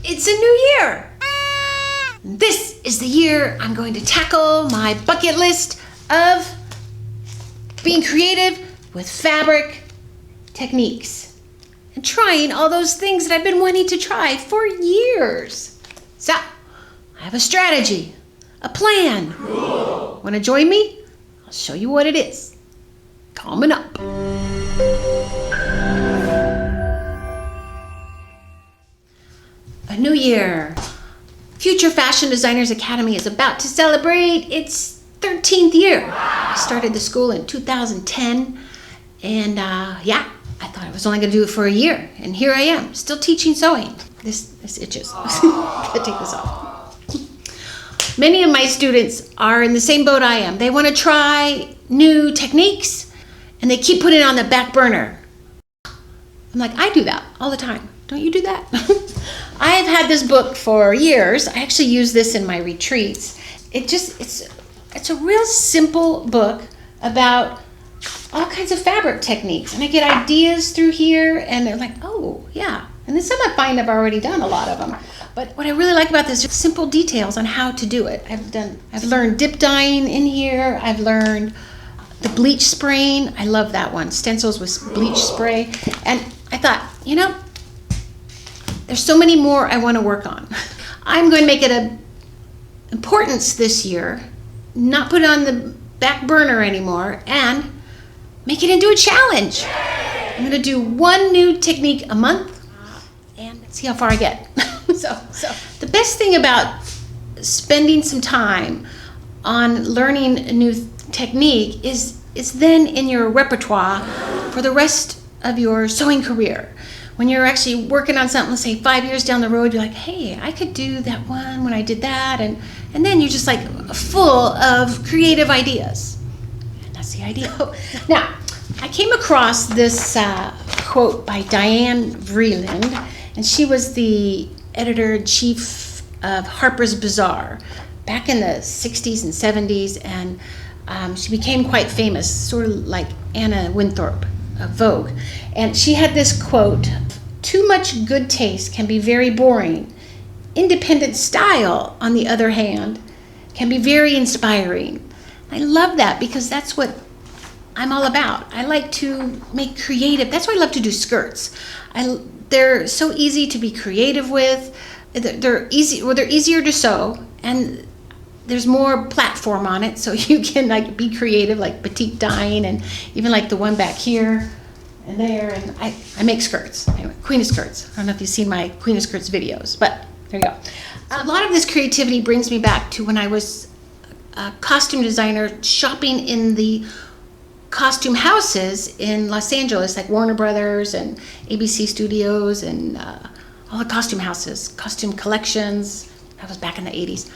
It's a new year. This is the year I'm going to tackle my bucket list of being creative with fabric techniques and trying all those things that I've been wanting to try for years. So, I have a strategy, a plan. Cool. Want to join me? I'll show you what it is. Coming up. A new year. Future Fashion Designers Academy is about to celebrate its 13th year. I started the school in 2010, and I thought I was only going to do it for a year, and here I am, still teaching sewing. This itches. Gotta take this off. Many of my students are in the same boat I am. They want to try new techniques, and they keep putting it on the back burner. I'm like, I do that all the time. Don't you do that? I have had this book for years. I actually use this in my retreats. It's a real simple book about all kinds of fabric techniques. And I get ideas through here, and they're like, oh, yeah. And then some I find I've already done a lot of them. But what I really like about this is simple details on how to do it. I've learned dip dyeing in here. I've learned the bleach spraying. I love that one. Stencils with bleach spray. And I thought, there's so many more I want to work on. I'm going to make it a importance this year, not put it on the back burner anymore, and make it into a challenge. I'm going to do one new technique a month and see how far I get. So the best thing about spending some time on learning a new technique is then in your repertoire for the rest of your sewing career. When you're actually working on something, say 5 years down the road, you're like, hey, I could do that one when I did that. And then you're just like full of creative ideas. And that's the idea. Now, I came across this quote by Diane Vreeland, and she was the editor-in-chief of Harper's Bazaar back in the 60s and 70s, and she became quite famous, sort of like Anna Winthorpe of Vogue. And she had this quote, "Too much good taste can be very boring. Independent style, on the other hand, can be very inspiring." I love that because that's what I'm all about. I like to make creative. That's why I love to do skirts. They're so easy to be creative with. They're easier to sew, and there's more platform on it, so you can be creative, like petite dyeing, and even like the one back here and there. And I make skirts. Anyway, Queen of Skirts. I don't know if you've seen my Queen of Skirts videos, but there you go. A lot of this creativity brings me back to when I was a costume designer shopping in the costume houses in Los Angeles, like Warner Brothers and ABC Studios and all the costume houses, costume collections. That was back in the 80s.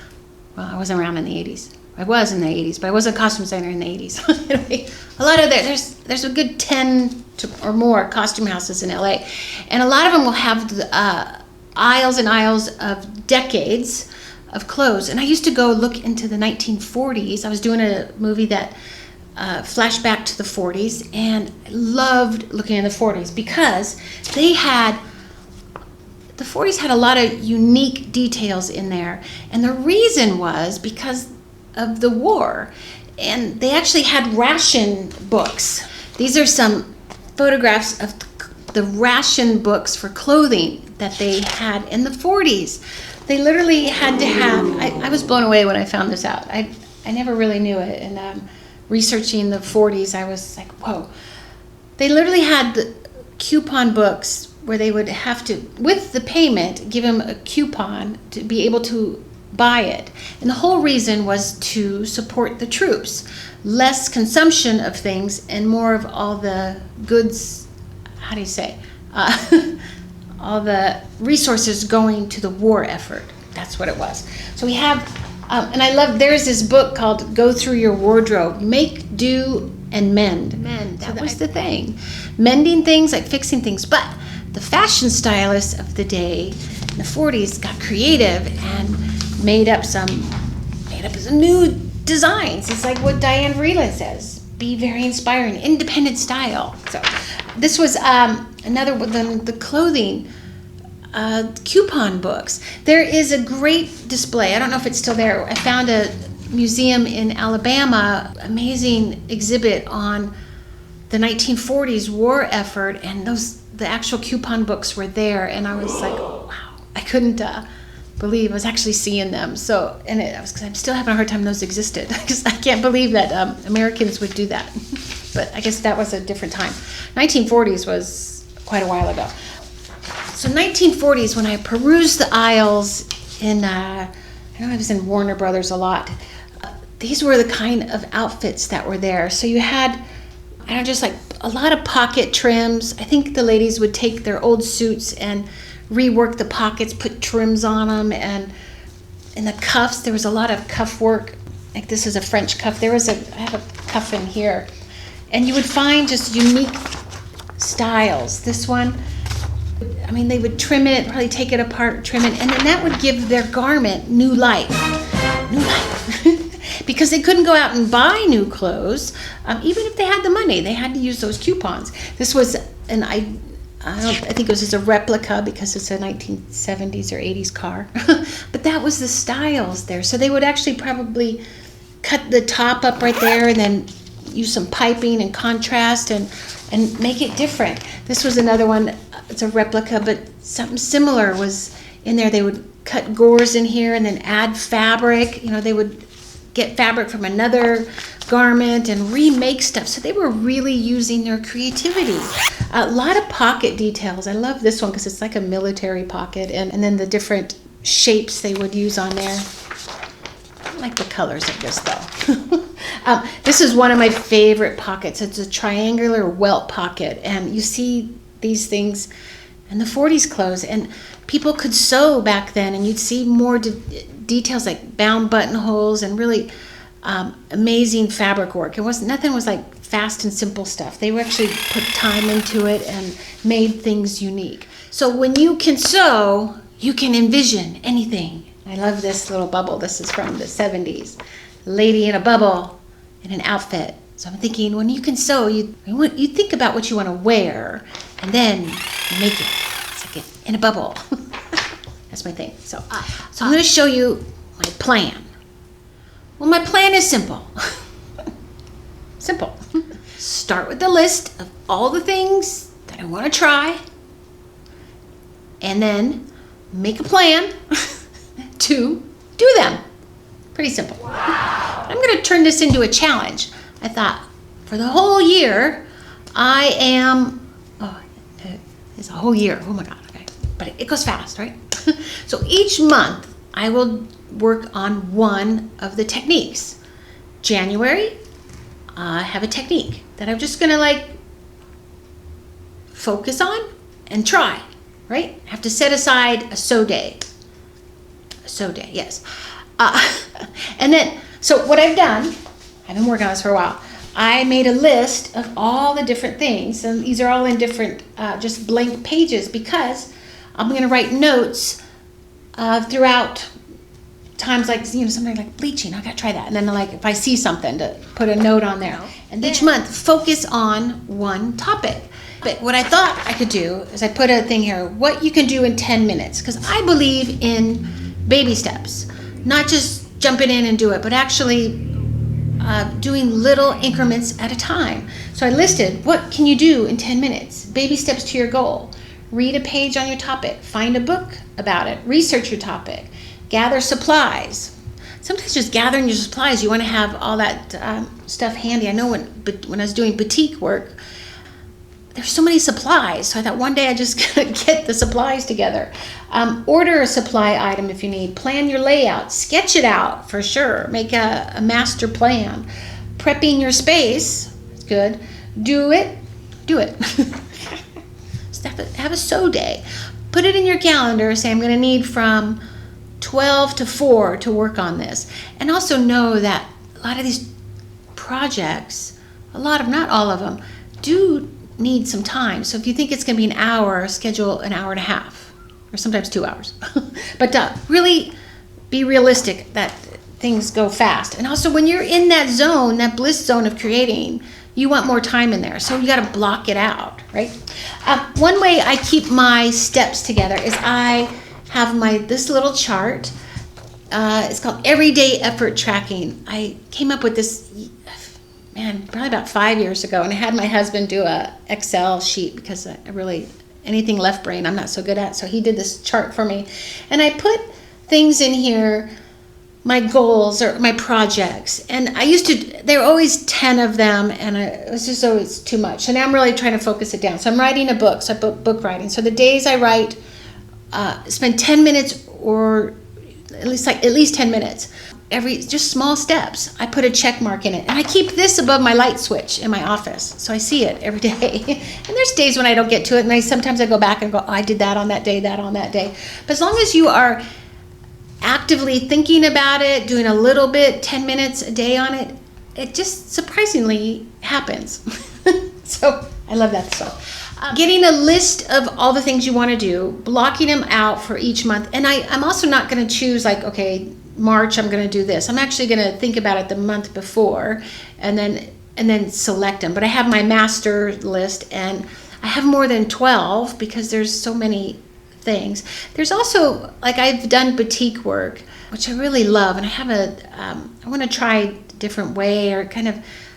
Well, I wasn't around in the 80s. I was in the 80s, but I wasn't a costume designer in the 80s. Anyway, a lot of there's a good 10 or more costume houses in LA. And a lot of them will have aisles and aisles of decades of clothes. And I used to go look into the 1940s. I was doing a movie that flashed back to the 40s, and I loved looking in the 40s because the 40s had a lot of unique details in there, and the reason was because of the war, and they actually had ration books. These are some photographs of the ration books for clothing that they had in the 40s. They literally had to have, I was blown away when I found this out. I never really knew it, and researching the 40s, I was like, whoa. They literally had the coupon books where they would have to, with the payment, give them a coupon to be able to buy it. And the whole reason was to support the troops. Less consumption of things and more of all the goods, all the resources going to the war effort. That's what it was. So we have, and I love, there's this book called Go Through Your Wardrobe, Make, Do, and Mend. That was the thing. Mending things, like fixing things. But the fashion stylists of the day in the 40s got creative and made up some new designs. It's like what Diane Vreeland says, be very inspiring, independent style. So this was another one, the clothing coupon books. There is a great display. I don't know if it's still there. I found a museum in Alabama, amazing exhibit on the 1940s war effort, and the actual coupon books were there, and I was like, oh, wow, I couldn't believe I was actually seeing them. So, and because I'm still having a hard time those existed, because I can't believe that Americans would do that. But I guess that was a different time. 1940s was quite a while ago. So 1940s, when I perused the aisles in, I know I was in Warner Brothers a lot, these were the kind of outfits that were there. So you had, I don't know, just like a lot of pocket trims. I think the ladies would take their old suits and rework the pockets, put trims on them, and in the cuffs, there was a lot of cuff work. Like this is a French cuff. I have a cuff in here. And you would find just unique styles. This one, I mean, they would trim it, probably take it apart, trim it, and then that would give their garment new life. New life. Because they couldn't go out and buy new clothes, even if they had the money. They had to use those coupons. This was I think it was just a replica because it's a 1970s or 80s car. But that was the styles there. So they would actually probably cut the top up right there and then use some piping and contrast and make it different. This was another one. It's a replica, but something similar was in there. They would cut gores in here and then add fabric. You know, they would get fabric from another garment and remake stuff. So they were really using their creativity. A lot of pocket details. I love this one because it's like a military pocket, and then the different shapes they would use on there. I don't like the colors of this though. This is one of my favorite pockets. It's a triangular welt pocket, and you see these things in the 40s clothes, and people could sew back then, and you'd see more details like bound buttonholes and really amazing fabric work. Nothing was like fast and simple stuff. They actually put time into it and made things unique. So when you can sew, you can envision anything. I love this little bubble. This is from the 70s. Lady in a bubble in an outfit. So I'm thinking, when you can sew, you think about what you want to wear, and then you make it. It's like in a bubble. That's my thing. So I'm going to show you my plan. Well, my plan is simple. Simple. Start with the list of all the things that I want to try, and then make a plan to do them. Pretty simple. Wow. I'm going to turn this into a challenge. I thought for the whole year, it's a whole year. Oh my God. Okay. But it goes fast, right? So each month I will work on one of the techniques. January, I have a technique that I'm just going to focus on and try, right? I have to set aside a sew day. A sew day, yes. And then, so what I've done, I've been working on this for a while. I made a list of all the different things, and these are all in different, just blank pages, because I'm going to write notes throughout times, like, something like bleaching. I got to try that. And then, if I see something, to put a note on there. And each month, focus on one topic. But what I thought I could do is I put a thing here, what you can do in 10 minutes, because I believe in baby steps. Not just jumping in and do it, but actually doing little increments at a time. So I listed, what can you do in 10 minutes? Baby steps to your goal. Read a page on your topic. Find a book about it. Research your topic. Gather supplies. Sometimes just gathering your supplies, you want to have all that stuff handy. I know when I was doing boutique work, there's so many supplies. So I thought one day I just gotta get the supplies together. Order a supply item if you need. Plan your layout. Sketch it out for sure. Make a master plan. Prepping your space. It's good. Do it. Have a sew day. Put it in your calendar. Say, I'm going to need from 12 to 4 to work on this. And also know that a lot of these projects, not all of them, do need some time. So if you think it's going to be an hour, schedule an hour and a half, or sometimes 2 hours. But really be realistic that things go fast. And also when you're in that zone, that bliss zone of creating, you want more time in there. So you got to block it out, right? One way I keep my steps together is I have this little chart. It's called Everyday Effort Tracking. I came up with this, probably about 5 years ago, and I had my husband do a Excel sheet because anything left brain I'm not so good at, so he did this chart for me. And I put things in here, my goals or my projects, and there were always 10 of them, and it was just always too much. So now I'm really trying to focus it down. So I'm writing a book, so I put book writing. So the days I write, spend 10 minutes or at least 10 minutes. Just small steps. I put a check mark in it, and I keep this above my light switch in my office, so I see it every day. And there's days when I don't get to it, and sometimes I go back and go, I did that on that day, that on that day. But as long as you are actively thinking about it, doing a little bit, 10 minutes a day on it, it just surprisingly happens. So I love that stuff. Getting a list of all the things you want to do, blocking them out for each month. And I'm also not going to choose okay, March I'm going to do this. I'm actually going to think about it the month before and then select them. But I have my master list, and I have more than 12 because there's so many things. There's also, I've done batik work, which I really love, and I have I want to try a different way, or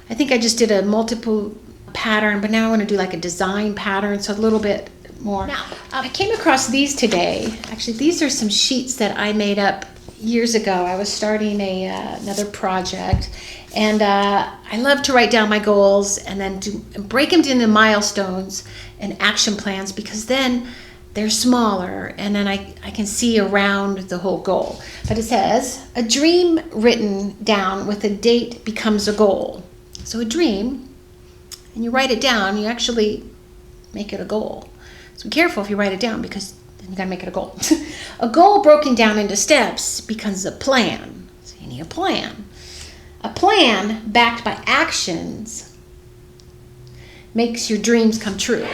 I think I just did a multiple pattern, but now I want to do a design pattern, so a little bit more. Now, I came across these today. Actually, these are some sheets that I made up years ago. I was starting another project, and I love to write down my goals and then break them into milestones and action plans, because then they're smaller, and then I can see around the whole goal. But it says, a dream written down with a date becomes a goal. So a dream, and you write it down, you actually make it a goal. So be careful if you write it down, because then you gotta make it a goal. A goal broken down into steps becomes a plan. So you need a plan. A plan backed by actions makes your dreams come true.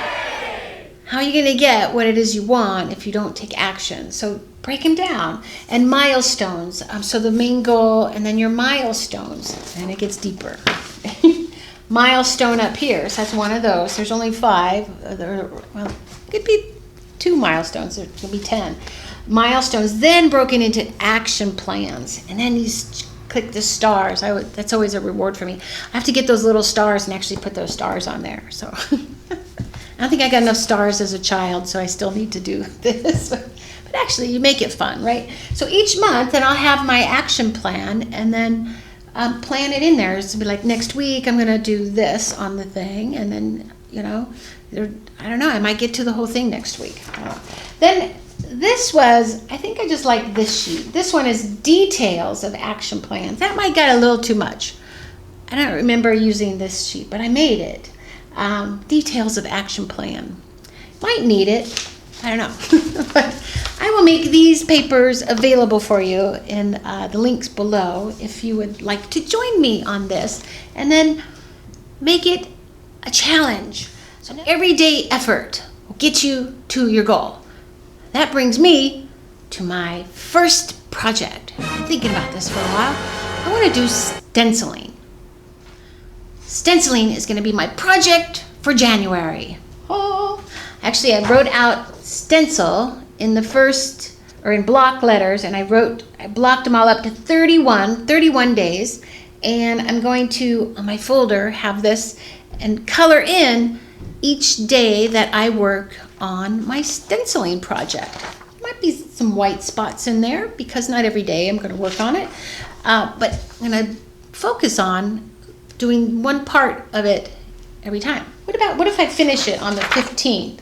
How are you going to get what it is you want if you don't take action? So break them down. And milestones. So the main goal, and then your milestones. And it gets deeper. Milestone up here. So that's one of those. There's only 5. Well, it could be 2 milestones. There could be 10. Milestones then broken into action plans. And then you click the stars. That's always a reward for me. I have to get those little stars and actually put those stars on there. So I don't think I got enough stars as a child, so I still need to do this. But actually, you make it fun, right? So each month, then I'll have my action plan, and then plan it in there. It's be next week I'm going to do this on the thing, and then, I don't know, I might get to the whole thing next week. Then this was, I think I just like this sheet. This one is details of action plans. That might get a little too much. I don't remember using this sheet, but I made it. Details of action plan. Might need it. I don't know. But I will make these papers available for you in the links below if you would like to join me on this, and then make it a challenge. So everyday effort will get you to your goal. That brings me to my first project. I've been thinking about this for a while. I want to do stenciling. Stenciling is going to be my project for January. Oh, actually, I wrote out stencil in block letters, and I blocked them all up to 31 days, and I'm going to, on my folder, have this and color in each day that I work on my stenciling project. Might be some white spots in there, because not every day I'm going to work on it, but I'm going to focus on doing one part of it every time. What if I finish it on the 15th?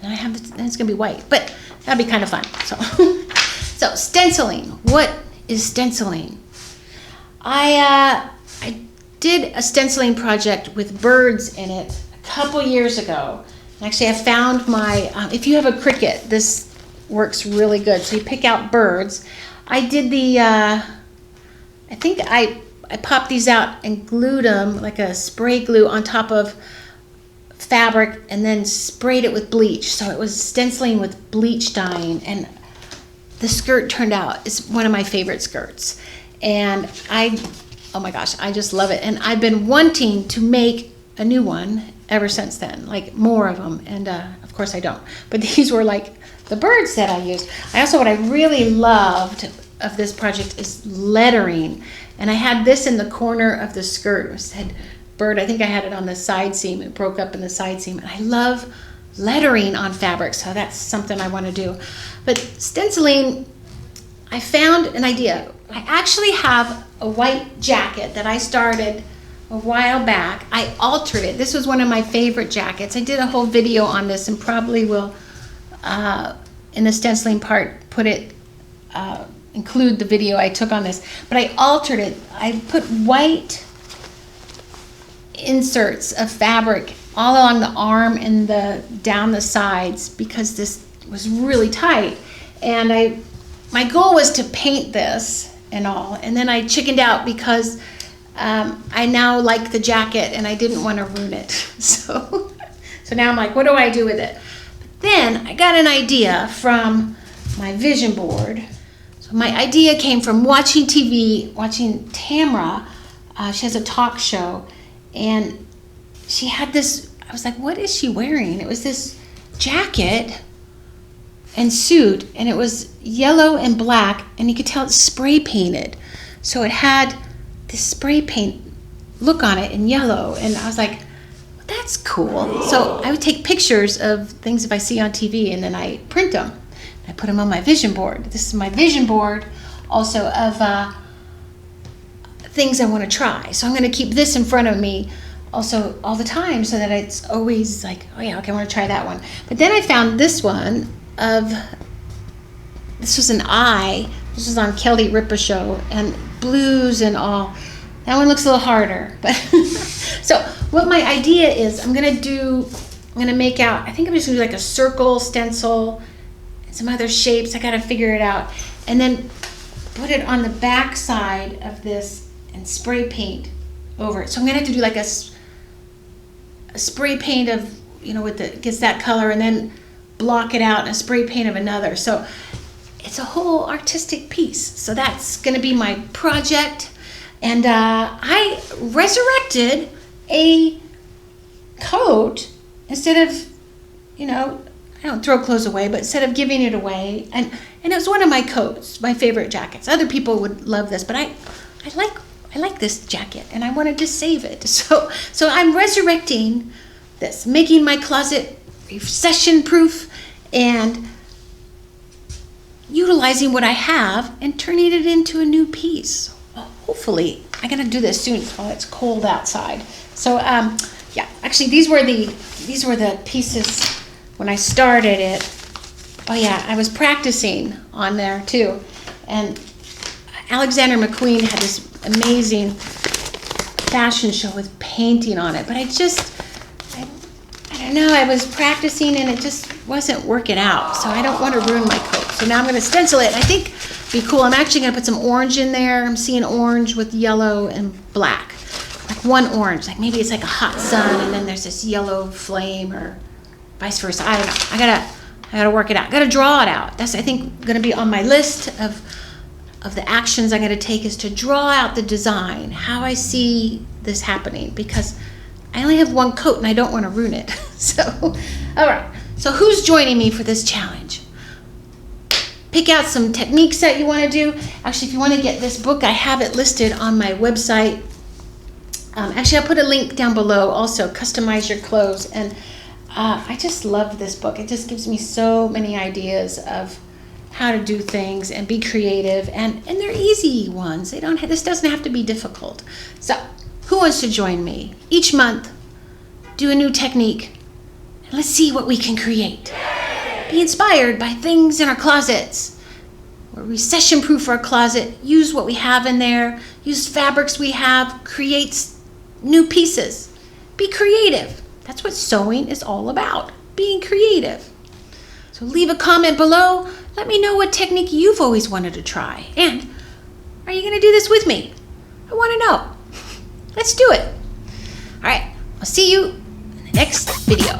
And then it's gonna be white, but that'd be kind of fun. So stenciling. What is stenciling? I did a stenciling project with birds in it a couple years ago. Actually, I found if you have a Cricut, this works really good. So you pick out birds. I did I think I popped these out and glued them like a spray glue on top of fabric, and then sprayed it with bleach. So it was stenciling with bleach dyeing, and the skirt turned out, it's one of my favorite skirts. And oh my gosh, I just love it. And I've been wanting to make a new one, ever since then, like more of them. And of course I don't. But these were like the birds that I used. What I really loved of this project is lettering. And I had this in the corner of the skirt. It said bird. I think I had it on the side seam. It broke up in the side seam. And I love lettering on fabric, so that's something I want to do. But stenciling, I found an idea. I actually have a white jacket that I started a while back. I altered it. This was one of my favorite jackets. I did a whole video on this and probably will, in the stenciling part, include the video I took on this. But I altered it. I put white inserts of fabric all along the arm and down the sides because this was really tight. And my goal was to paint this and all, and then I chickened out because I now like the jacket and I didn't want to ruin it. So now I'm like, what do I do with it? But then I got an idea from my vision board. So my idea came from watching TV, watching Tamra. She has a talk show, and she had this, I was like, what is she wearing? It was this jacket and suit, and it was yellow and black, and you could tell it's spray painted. So it had this spray paint look on it in yellow, and I was like, well, that's cool. So I would take pictures of things if I see on TV, and then I print them. I put them on my vision board. This is my vision board also of things I want to try. So I'm going to keep this in front of me also all the time so that it's always like, oh yeah, okay, I want to try that one. But then I found this one this was an eye. This was on Kelly Ripa show, and blues and all. That one looks a little harder. But so what my idea is, I'm gonna make out, I think I'm just gonna do like a circle stencil and some other shapes. I gotta figure it out. And then put it on the back side of this and spray paint over it. So I'm gonna have to do like a spray paint of, gets that color, and then block it out and a spray paint of another. So it's a whole artistic piece. So that's going to be my project. And I resurrected a coat instead of, I don't throw clothes away, but instead of giving it away. And it was one of my coats, my favorite jackets. Other people would love this, but I like this jacket and I wanted to save it. So I'm resurrecting this, making my closet recession proof and utilizing what I have and turning it into a new piece. Well, hopefully, I'm gonna do this soon while it's cold outside. So yeah, actually these were the pieces when I started it. Oh yeah, I was practicing on there too. And Alexander McQueen had this amazing fashion show with painting on it, but I don't know, I was practicing and it just wasn't working out, so I don't want to ruin my coat. So now I'm going to stencil it, and I think it'd be cool. I'm actually going to put some orange in there. I'm seeing orange with yellow and black, like one orange, like maybe it's like a hot sun and then there's this yellow flame, or vice versa. I don't know. I gotta work it out. I gotta draw it out. That's, I think, going to be on my list of the actions I'm going to take, is to draw out the design, how I see this happening, because I only have one coat and I don't want to ruin it. So, all right. So who's joining me for this challenge? Pick out some techniques that you want to do. Actually, if you want to get this book, I have it listed on my website. Actually, I'll put a link down below also, Customize Your Clothes. And I just love this book. It just gives me so many ideas of how to do things and be creative. And they're easy ones. This doesn't have to be difficult. So who wants to join me? Each month, do a new technique, and let's see what we can create. Be inspired by things in our closets. We're recession-proof our closet. Use what we have in there. Use fabrics we have. Create new pieces. Be creative. That's what sewing is all about, being creative. So leave a comment below. Let me know what technique you've always wanted to try. And are you going to do this with me? I want to know. Let's do it. All right, I'll see you in the next video.